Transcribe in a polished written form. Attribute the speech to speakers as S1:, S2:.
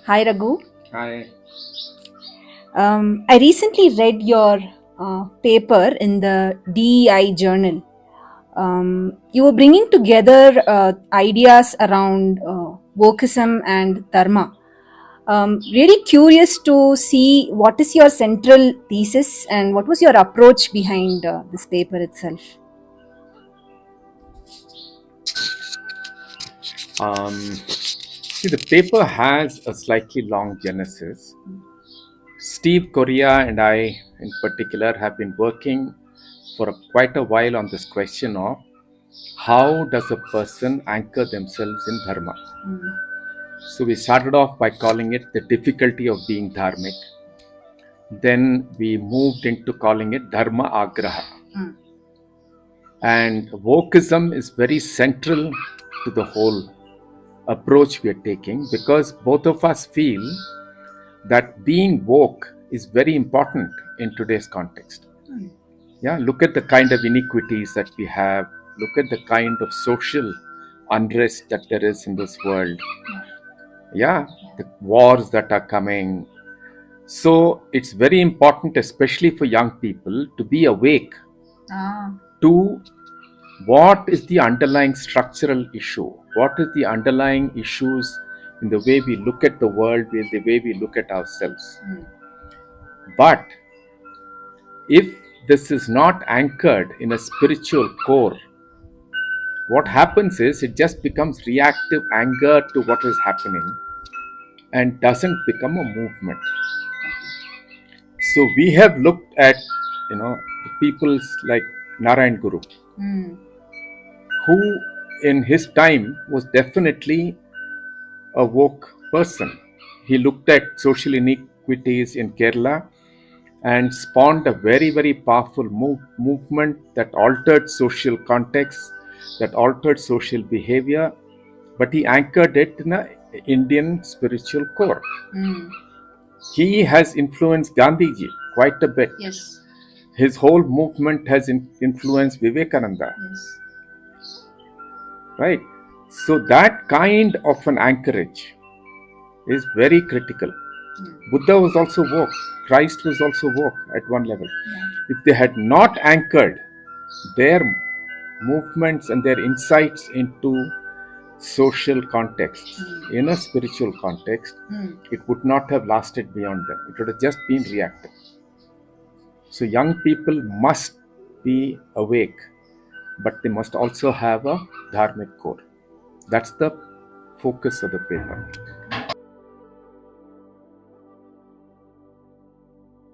S1: Hi Raghu.
S2: Hi.
S1: I recently read your paper in the DEI journal. You were bringing together ideas around Wokeism and Dharma. Really curious to see what is your central thesis and what was your approach behind this paper itself.
S2: The paper has a slightly long genesis. Steve Correa and I, in particular, have been working for quite a while on this question of how does a person anchor themselves in Dharma. So we started off by calling it the difficulty of being dharmic. Then we moved into calling it Dharma Agraha. And wokeism is very central to the whole approach we are taking because both of us feel that being woke is very important in today's context. Yeah, look at the kind of inequities that we have, look at the kind of social unrest that there is in this world. Yeah, the wars that are coming. So it's very important, especially for young people, to be awake to what is the underlying structural issue, what is the underlying issues in the way we look at the world, in the way we look at ourselves. But if this is not anchored in a spiritual core, what happens is it just becomes reactive anger to what is happening and doesn't become a movement. So we have looked at, peoples like Narayana Guru, who in his time was definitely a woke person. He looked at social inequities in Kerala and spawned a very, very powerful movement that altered social context, that altered social behavior, but he anchored it in an Indian spiritual core. He has influenced Gandhiji quite a bit.
S1: Yes.
S2: His whole movement has influenced Vivekananda.
S1: Yes.
S2: Right? So that kind of an anchorage is very critical. Buddha was also woke. Christ was also woke at one level. If they had not anchored their movements and their insights into social context, in a spiritual context, it would not have lasted beyond them. It would have just been reactive. So young people must be awake, but they must also have a dharmic core. That's the focus of the paper.